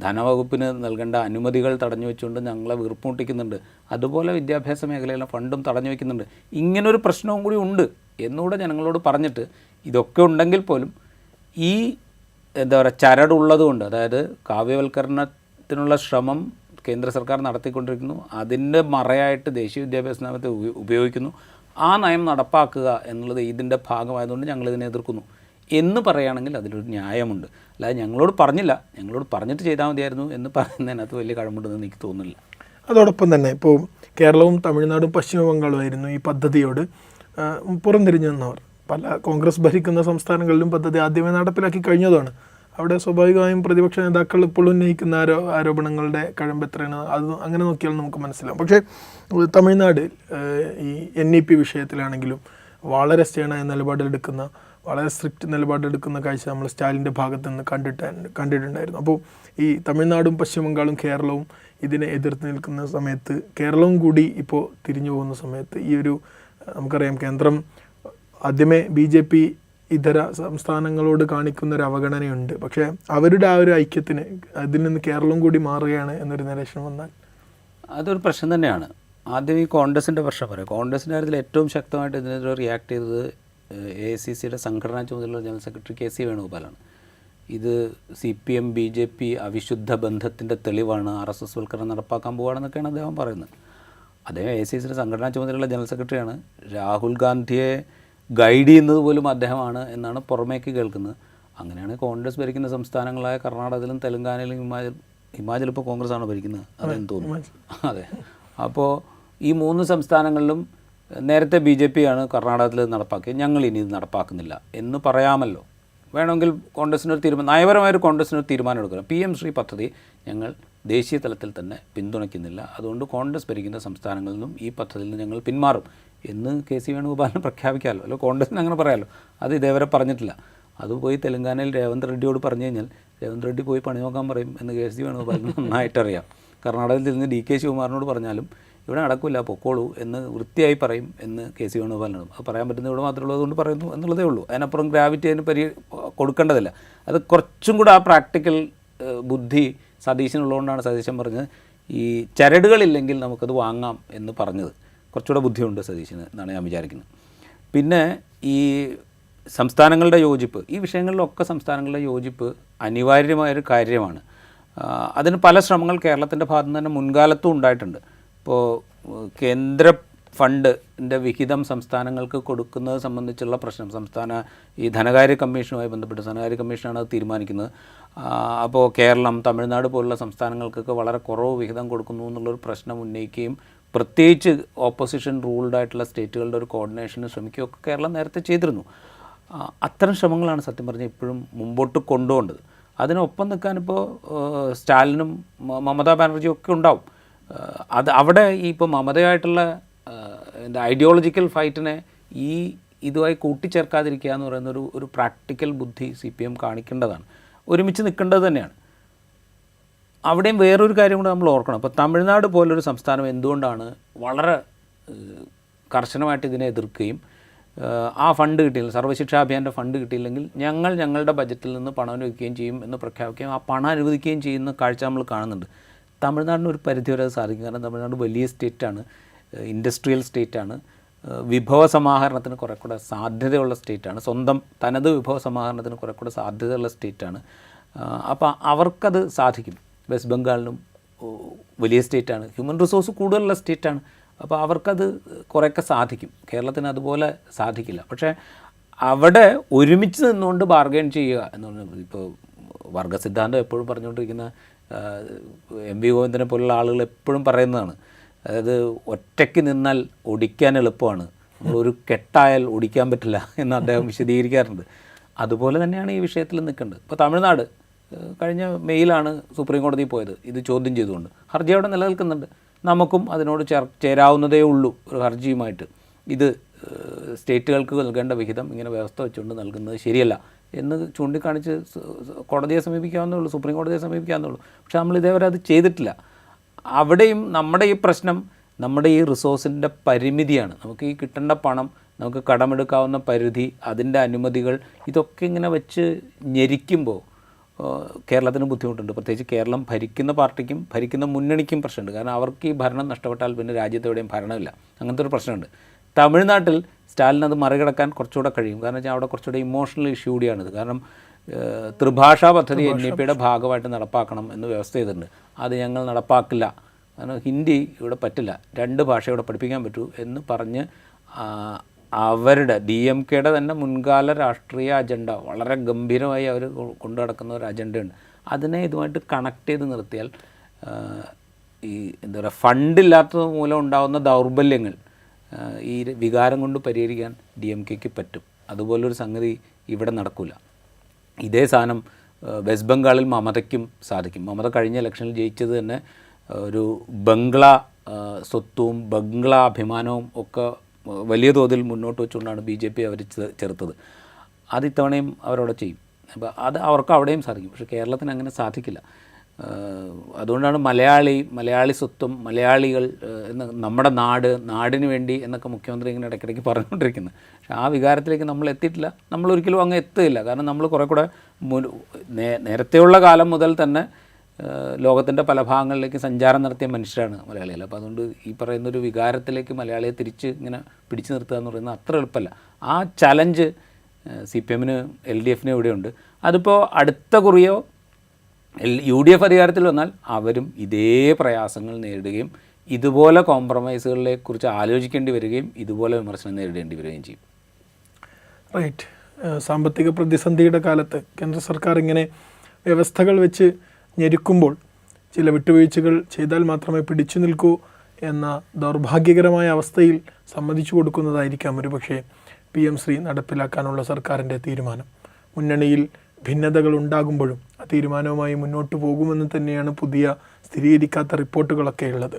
ധനവകുപ്പിന് നൽകേണ്ട അനുമതികൾ തടഞ്ഞു വെച്ചുകൊണ്ട് ഞങ്ങളെ വീർപ്പുമുട്ടിക്കുന്നുണ്ട്, അതുപോലെ വിദ്യാഭ്യാസ മേഖലയിലെ ഫണ്ടും തടഞ്ഞു വയ്ക്കുന്നുണ്ട്, ഇങ്ങനൊരു പ്രശ്നവും കൂടി ഉണ്ട് എന്നുകൂടെ ജനങ്ങളോട് പറഞ്ഞിട്ട്, ഇതൊക്കെ ഉണ്ടെങ്കിൽ പോലും ഈ എന്താ പറയുക ചരടുള്ളതുകൊണ്ട്, അതായത് കാവ്യവൽക്കരണത്തിനുള്ള ശ്രമം കേന്ദ്ര സർക്കാർ നടത്തിക്കൊണ്ടിരിക്കുന്നു, അതിൻ്റെ മറയായിട്ട് ദേശീയ വിദ്യാഭ്യാസ നയത്തെ ഉപയോഗിക്കുന്നു, ആ നയം നടപ്പാക്കുക എന്നുള്ളത് ഇതിൻ്റെ ഭാഗമായതുകൊണ്ട് ഞങ്ങളിതിനെ എതിർക്കുന്നു എന്ന് പറയുകയാണെങ്കിൽ അതിലൊരു ന്യായമുണ്ട്. അല്ലാതെ ഞങ്ങളോട് പറഞ്ഞിട്ട് ചെയ്താൽ മതിയായിരുന്നു എന്ന് പറയുന്നതിനകത്ത് വലിയ കഴമ്പുണ്ടെന്ന് എനിക്ക് തോന്നുന്നില്ല. അതോടൊപ്പം തന്നെ ഇപ്പോൾ കേരളവും തമിഴ്നാടും പശ്ചിമ ബംഗാളുമായിരുന്നു ഈ പദ്ധതിയോട് പുറംതിരിഞ്ഞു നിന്നവർ. പല കോൺഗ്രസ് ഭരിക്കുന്ന സംസ്ഥാനങ്ങളിലും പദ്ധതി ആദ്യമേ നടപ്പിലാക്കി കഴിഞ്ഞതാണ്. അവിടെ സ്വാഭാവികമായും പ്രതിപക്ഷ നേതാക്കൾ ഇപ്പോൾ ഉന്നയിക്കുന്ന ആരോപണങ്ങളുടെ കഴമ്പ് എത്രയാണ് അത് അങ്ങനെ നോക്കിയാൽ നമുക്ക് മനസ്സിലാവും. പക്ഷേ തമിഴ്നാട് ഈ NEP വിഷയത്തിലാണെങ്കിലും വളരെ സ്റ്റേണായ നിലപാടെടുക്കുന്ന, വളരെ സ്ട്രിക്റ്റ് നിലപാടെടുക്കുന്ന കാഴ്ച നമ്മൾ സ്റ്റാലിൻ്റെ ഭാഗത്ത് നിന്ന് കണ്ടിട്ടുണ്ടായിരുന്നു. അപ്പോൾ ഈ തമിഴ്നാടും പശ്ചിമ ബംഗാളും കേരളവും ഇതിനെ എതിർത്ത് നിൽക്കുന്ന സമയത്ത്, കേരളവും കൂടി ഇപ്പോൾ തിരിഞ്ഞു പോകുന്ന സമയത്ത് ഈ ഒരു നമുക്കറിയാം കേന്ദ്രം ആദ്യമേ BJP ഇതര സംസ്ഥാനങ്ങളോട് കാണിക്കുന്ന ഒരു അവഗണനയുണ്ട്. പക്ഷേ അവരുടെ ആ ഒരു ഐക്യത്തിന് അതിൽ നിന്ന് കേരളം കൂടി മാറുകയാണ് എന്നൊരു നിരീക്ഷണം വന്നാൽ അതൊരു പ്രശ്നം തന്നെയാണ്. ആദ്യം ഈ കോൺഗ്രസിൻ്റെ പ്രശ്നം പറയാം. കോൺഗ്രസിൻ്റെ കാര്യത്തിൽ ഏറ്റവും ശക്തമായിട്ട് ഇതിനെതിരെ റിയാക്ട് ചെയ്തത് AICCയുടെ സംഘടനാ ചുമതലയുള്ള ജനറൽ സെക്രട്ടറി KC വേണുഗോപാലാണ്. ഇത് CPM BJP അവിശുദ്ധ ബന്ധത്തിൻ്റെ തെളിവാണ്, RSS വൽക്കരണം നടപ്പാക്കാൻ പോവുകയാണെന്നൊക്കെയാണ് അദ്ദേഹം പറയുന്നത്. അദ്ദേഹം AICCയുടെ സംഘടനാ ചുമതലയുള്ള ജനറൽ സെക്രട്ടറിയാണ്. രാഹുൽ ഗാന്ധിയെ ഗൈഡ് ചെയ്യുന്നത് പോലും അദ്ദേഹമാണ് എന്നാണ് പുറമേക്ക് കേൾക്കുന്നത്. അങ്ങനെയാണ് കോൺഗ്രസ് ഭരിക്കുന്ന സംസ്ഥാനങ്ങളായ കർണാടകയിലും തെലങ്കാനയിലും ഹിമാചൽ ഇപ്പോൾ കോൺഗ്രസ്സാണ് ഭരിക്കുന്നത് അതെന്ന് തോന്നുന്നു. അതെ. അപ്പോൾ ഈ 3 സംസ്ഥാനങ്ങളിലും നേരത്തെ BJP ആണ് കർണാടകത്തിൽ നടപ്പാക്കിയത്, ഞങ്ങൾ ഇനി ഇത് നടപ്പാക്കുന്നില്ല എന്ന് പറയാമല്ലോ. വേണമെങ്കിൽ കോൺഗ്രസിനൊരു നയപരമായൊരു കോൺഗ്രസിനൊരു തീരുമാനം എടുക്കണം. PM ശ്രീ പദ്ധതി ഞങ്ങൾ ദേശീയ തലത്തിൽ തന്നെ പിന്തുണയ്ക്കുന്നില്ല, അതുകൊണ്ട് കോൺഗ്രസ് ഭരിക്കുന്ന സംസ്ഥാനങ്ങളിൽ നിന്നും ഈ പദ്ധതിയിൽ നിന്ന് ഞങ്ങൾ പിന്മാറും എന്ന് KC വേണുഗോപാലിനെ പ്രഖ്യാപിക്കാമല്ലോ, അല്ല കോൺഗ്രസിന് അങ്ങനെ പറയാമല്ലോ. അത് ഇതേവരെ പറഞ്ഞിട്ടില്ല. അത് പോയി തെലങ്കാനയിൽ രേവന്ത് റെഡ്ഡിയോട് പറഞ്ഞു കഴിഞ്ഞാൽ രേവന്ത് റെഡ്ഡി പോയി പണി നോക്കാൻ പറയും എന്ന് KC വേണുഗോപാലിന് നന്നായിട്ടറിയാം. കർണാടകത്തിൽ നിന്ന് DK ശിവകുമാറിനോട് പറഞ്ഞാലും ഇവിടെ നടക്കില്ല പൊക്കോളൂ എന്ന് വൃത്തിയായി പറയും എന്ന് KC വേണുഗോപാലിനോട്. അത് പറയാൻ പറ്റുന്ന ഇവിടെ മാത്രമേ അതുകൊണ്ട് പറയുന്നു എന്നുള്ളതേ ഉള്ളൂ. അതിനപ്പുറം ഗ്രാവിറ്റി അതിന് കൊടുക്കേണ്ടതില്ല. അത് കുറച്ചും കൂടെ ആ പ്രാക്ടിക്കൽ ബുദ്ധി സതീശനുള്ളതുകൊണ്ടാണ് സതീശൻ പറഞ്ഞത് ഈ ചരടുകളില്ലെങ്കിൽ നമുക്കത് വാങ്ങാം എന്ന് പറഞ്ഞത്. കുറച്ചുകൂടെ ബുദ്ധിയുണ്ട് സതീശന് എന്നാണ് ഞാൻ വിചാരിക്കുന്നത്. പിന്നെ ഈ സംസ്ഥാനങ്ങളുടെ യോജിപ്പ്, ഈ വിഷയങ്ങളിലൊക്കെ സംസ്ഥാനങ്ങളുടെ യോജിപ്പ് അനിവാര്യമായൊരു കാര്യമാണ്. അതിന് പല ശ്രമങ്ങൾ കേരളത്തിൻ്റെ ഭാഗത്തു നിന്ന് തന്നെ മുൻകാലത്തും ഉണ്ടായിട്ടുണ്ട്. ഇപ്പോൾ കേന്ദ്ര ഫണ്ടിൻ്റെ വിഹിതം സംസ്ഥാനങ്ങൾക്ക് കൊടുക്കുന്നത് സംബന്ധിച്ചുള്ള പ്രശ്നം സംസ്ഥാന ഈ ധനകാര്യ കമ്മീഷനുമായി ബന്ധപ്പെട്ട് ധനകാര്യ കമ്മീഷനാണ് അത് തീരുമാനിക്കുന്നത്. അപ്പോൾ കേരളം, തമിഴ്നാട് പോലുള്ള സംസ്ഥാനങ്ങൾക്കൊക്കെ വളരെ കുറവ് വിഹിതം കൊടുക്കുന്നു എന്നുള്ളൊരു പ്രശ്നം ഉന്നയിക്കുകയും പ്രത്യേകിച്ച് ഓപ്പോസിഷൻ റൂൾഡ് ആയിട്ടുള്ള സ്റ്റേറ്റുകളുടെ ഒരു കോർഡിനേഷന് ശ്രമിക്കുകയൊക്കെ കേരളം നേരത്തെ ചെയ്തിരുന്നു. അത്തരം ശ്രമങ്ങളാണ് സത്യം പറഞ്ഞാൽ ഇപ്പോഴും മുമ്പോട്ട് കൊണ്ടുപോകേണ്ടത്. അതിനൊപ്പം നിൽക്കാനിപ്പോൾ സ്റ്റാലിനും മമതാ ബാനർജിയും ഒക്കെ ഉണ്ടാവും. അത് അവിടെ ഈ ഇപ്പോൾ മമതയായിട്ടുള്ള എന്താ ഐഡിയോളജിക്കൽ ഫൈറ്റിനെ ഇതുമായി കൂട്ടിച്ചേർക്കാതിരിക്കുക എന്ന് പറയുന്ന ഒരു പ്രാക്ടിക്കൽ ബുദ്ധി CPM കാണിക്കേണ്ടതാണ്. ഒരുമിച്ച് നിൽക്കേണ്ടത് തന്നെയാണ്. അവിടെയും വേറൊരു കാര്യം കൂടെ നമ്മൾ ഓർക്കണം. ഇപ്പോൾ തമിഴ്നാട് പോലൊരു സംസ്ഥാനം എന്തുകൊണ്ടാണ് വളരെ കർശനമായിട്ട് ഇതിനെ എതിർക്കുകയും ആ ഫണ്ട് കിട്ടിയില്ല, സർവ്വശിക്ഷാ അഭിയാൻ്റെ ഫണ്ട് കിട്ടിയില്ലെങ്കിൽ ഞങ്ങളുടെ ബജറ്റിൽ നിന്ന് പണം അനുവദിക്കുകയും ചെയ്യും എന്ന് പ്രഖ്യാപിക്കുകയും ആ പണം അനുവദിക്കുകയും ചെയ്യുന്ന കാഴ്ച നമ്മൾ കാണുന്നുണ്ട്. തമിഴ്നാടിന് ഒരു പരിധിവരെ അത് സാധിക്കും. കാരണം തമിഴ്നാട് വലിയ സ്റ്റേറ്റാണ്, ഇൻഡസ്ട്രിയൽ സ്റ്റേറ്റാണ്, വിഭവ സമാഹരണത്തിന് കുറെ കൂടെ സാധ്യതയുള്ള സ്റ്റേറ്റാണ്, സ്വന്തം തനത് വിഭവ സമാഹരണത്തിന് കുറെ കൂടെ സാധ്യതയുള്ള സ്റ്റേറ്റാണ്. അപ്പോൾ അവർക്കത് സാധിക്കും. വെസ്റ്റ് ബംഗാളിനും വലിയ സ്റ്റേറ്റാണ്, ഹ്യൂമൻ റിസോഴ്സ് കൂടുതലുള്ള സ്റ്റേറ്റാണ്. അപ്പോൾ അവർക്കത് കുറേയൊക്കെ സാധിക്കും. കേരളത്തിന് അതുപോലെ സാധിക്കില്ല. പക്ഷേ അവിടെ ഒരുമിച്ച് നിന്നുകൊണ്ട് ബാർഗൈൻ ചെയ്യുക എന്ന് പറഞ്ഞാൽ ഇപ്പോൾ വർഗസിദ്ധാന്തം എപ്പോഴും പറഞ്ഞുകൊണ്ടിരിക്കുന്ന MV ഗോവിന്ദനെ പോലുള്ള ആളുകൾ എപ്പോഴും പറയുന്നതാണ്. അതായത് ഒറ്റയ്ക്ക് നിന്നാൽ ഒടിക്കാൻ എളുപ്പമാണ്, ഒരു കെട്ടായാൽ ഒടിക്കാൻ പറ്റില്ല എന്ന് അദ്ദേഹം വിശദീകരിക്കാറുണ്ട്. അതുപോലെ തന്നെയാണ് ഈ വിഷയത്തിൽ നിൽക്കേണ്ടത്. ഇപ്പോൾ തമിഴ്നാട് കഴിഞ്ഞ മെയിലാണ് സുപ്രീം കോടതിയിൽ പോയത് ഇത് ചോദ്യം ചെയ്തുകൊണ്ട്. ഹർജി അവിടെ നിലനിൽക്കുന്നുണ്ട്. നമുക്കും അതിനോട് ചേരാവുന്നതേ ഉള്ളൂ ഒരു ഹർജിയുമായിട്ട്. ഇത് സ്റ്റേറ്റുകൾക്ക് നൽകേണ്ട വിഹിതം ഇങ്ങനെ വ്യവസ്ഥ വെച്ചുകൊണ്ട് നൽകുന്നത് ശരിയല്ല എന്ന് ചൂണ്ടിക്കാണിച്ച് കോടതിയെ സമീപിക്കാവുന്നേ ഉള്ളൂ, സുപ്രീം കോടതിയെ സമീപിക്കാവുന്നേ ഉള്ളൂ. പക്ഷേ നമ്മൾ ഇതേവരെ അത് ചെയ്തിട്ടില്ല. അവിടെയും നമ്മുടെ ഈ പ്രശ്നം നമ്മുടെ ഈ റിസോഴ്സിൻ്റെ പരിമിതിയാണ്. നമുക്ക് ഈ കിട്ടേണ്ട പണം, നമുക്ക് കടമെടുക്കാവുന്ന പരിധി, അതിൻ്റെ അനുമതികൾ, ഇതൊക്കെ ഇങ്ങനെ വെച്ച് ഞെരിക്കുമ്പോൾ കേരളത്തിന് ബുദ്ധിമുട്ടുണ്ട്. പ്രത്യേകിച്ച് കേരളം ഭരിക്കുന്ന പാർട്ടിക്കും ഭരിക്കുന്ന മുന്നണിക്കും പ്രശ്നമുണ്ട്. കാരണം അവർക്ക് ഈ ഭരണം നഷ്ടപ്പെട്ടാൽ പിന്നെ രാജ്യത്ത് എവിടെയും ഭരണമില്ല. അങ്ങനത്തെ ഒരു പ്രശ്നമുണ്ട്. തമിഴ്നാട്ടിൽ സ്റ്റാലിൻ അത് മറികടക്കാൻ കുറച്ചുകൂടെ കഴിയും. കാരണം വെച്ചാൽ അവിടെ കുറച്ചുകൂടെ ഇമോഷണൽ ഇഷ്യൂ കൂടിയാണിത്. കാരണം ത്രിഭാഷാ പദ്ധതി NEP-യുടെ ഭാഗമായിട്ട് നടപ്പാക്കണം എന്ന് വ്യവസ്ഥ ചെയ്തിട്ടുണ്ട്. അത് ഞങ്ങൾ നടപ്പാക്കില്ല, കാരണം ഹിന്ദി ഇവിടെ പറ്റില്ല, 2 ഭാഷ ഇവിടെ പഠിപ്പിക്കാൻ പറ്റൂ എന്ന് പറഞ്ഞ് അവരുടെ DMK-യുടെ തന്നെ മുൻകാല രാഷ്ട്രീയ അജണ്ട വളരെ ഗംഭീരമായി അവർ കൊണ്ടു നടക്കുന്ന ഒരു അജണ്ടയുണ്ട്. അതിനെ ഇതുമായിട്ട് കണക്ട് ചെയ്ത് നിർത്തിയാൽ ഈ എന്താ പറയുക ഫണ്ടില്ലാത്തത് മൂലം ഉണ്ടാകുന്ന ദൗർബല്യങ്ങൾ ഈ വികാരം കൊണ്ട് പരിഹരിക്കാൻ DMK-ക്ക് പറ്റും. അതുപോലൊരു സംഗതി ഇവിടെ നടക്കില്ല. ഇതേ സാധനം വെസ്റ്റ് ബംഗാളിൽ മമതയ്ക്കും സാധിക്കും. മമത കഴിഞ്ഞ ഇലക്ഷനിൽ ജയിച്ചത് തന്നെ ഒരു ബംഗ്ലാ സ്വത്വവും ബംഗ്ലാ അഭിമാനവും ഒക്കെ വലിയ തോതിൽ മുന്നോട്ട് വെച്ചുകൊണ്ടാണ് BJP അവർ ചെറുത്തത്. അത് ഇത്തവണയും അവരവിടെ ചെയ്യും. അപ്പോൾ അത് അവർക്ക് അവിടെയും സാധിക്കും. പക്ഷേ കേരളത്തിന് അങ്ങനെ സാധിക്കില്ല. അതുകൊണ്ടാണ് മലയാളി സ്വത്വം, മലയാളികൾ എന്ന നമ്മുടെ നാടിന് വേണ്ടി എന്നൊക്കെ മുഖ്യമന്ത്രി ഇങ്ങനെ ഇടയ്ക്കിടയ്ക്ക് പറഞ്ഞുകൊണ്ടിരിക്കുന്നത്. പക്ഷേ ആ വികാരത്തിലേക്ക് നമ്മൾ എത്തിയിട്ടില്ല. നമ്മളൊരിക്കലും അങ്ങ് എത്തില്ല. കാരണം നമ്മൾ കുറേ കൂടെ നേരത്തെയുള്ള കാലം മുതൽ തന്നെ ലോകത്തിൻ്റെ പല ഭാഗങ്ങളിലേക്ക് സഞ്ചാരം നടത്തിയ മനുഷ്യരാണ് മലയാളികൾ. അപ്പോൾ അതുകൊണ്ട് ഈ പറയുന്നൊരു വികാരത്തിലേക്ക് മലയാളിയെ തിരിച്ച് ഇങ്ങനെ പിടിച്ചു നിർത്തുക എന്ന് പറയുന്നത് അത്ര എളുപ്പമല്ല. ആ ചലഞ്ച് CPM-ന് LDF-ന് ഇവിടെയുണ്ട്. അതിപ്പോൾ അടുത്ത കുറിയോ UDF അധികാരത്തിൽ വന്നാൽ അവരും ഇതേ പ്രയാസങ്ങൾ നേരിടുകയും ഇതുപോലെ കോംപ്രമൈസുകളെ കുറിച്ച് ആലോചിക്കേണ്ടി വരികയും ഇതുപോലെ വിമർശനം നേരിടേണ്ടി വരികയും ചെയ്യും. റൈറ്റ്. സാമ്പത്തിക പ്രതിസന്ധിയുടെ കാലത്ത് കേന്ദ്ര സർക്കാർ ഇങ്ങനെ വ്യവസ്ഥകൾ വെച്ച് ഞെരുക്കുമ്പോൾ ചില വിട്ടുവീഴ്ചകൾ ചെയ്താൽ മാത്രമേ പിടിച്ചു നിൽക്കൂ എന്ന ദൗർഭാഗ്യകരമായ അവസ്ഥയിൽ സമ്മതിച്ചു കൊടുക്കുന്നതായിരിക്കാം ഒരുപക്ഷെ PM ശ്രീ നടപ്പിലാക്കാനുള്ള സർക്കാരിൻ്റെ തീരുമാനം. മുന്നണിയിൽ ഭിന്നതകൾ ഉണ്ടാകുമ്പോഴും ആ തീരുമാനവുമായി മുന്നോട്ട് പോകുമെന്ന് തന്നെയാണ് പുതിയ സ്ഥിരീകരിക്കാത്ത റിപ്പോർട്ടുകളൊക്കെ ഉള്ളത്.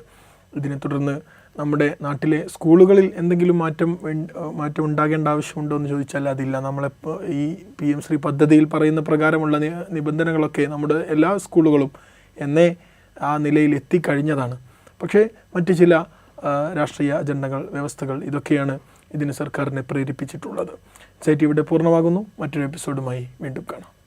ഇതിനെ തുടർന്ന് നമ്മുടെ നാട്ടിലെ സ്കൂളുകളിൽ എന്തെങ്കിലും മാറ്റം ഉണ്ടാകേണ്ട ആവശ്യമുണ്ടോ എന്ന് ചോദിച്ചാൽ അതില്ല. നമ്മളിപ്പോൾ ഈ PM ശ്രീ പദ്ധതിയിൽ പറയുന്ന പ്രകാരമുള്ള നിബന്ധനകളൊക്കെ നമ്മുടെ എല്ലാ സ്കൂളുകളും എന്നേ ആ നിലയിൽ എത്തിക്കഴിഞ്ഞതാണ്. പക്ഷേ മറ്റ് ചില രാഷ്ട്രീയ അജണ്ടകൾ, വ്യവസ്ഥകൾ, ഇതൊക്കെയാണ് ഇതിന് സർക്കാരിനെ പ്രേരിപ്പിച്ചിട്ടുള്ളത്. ഇൻസൈറ്റ് ഇവിടെ പൂർണ്ണമാകുന്നു. മറ്റൊരു എപ്പിസോഡുമായി വീണ്ടും കാണാം.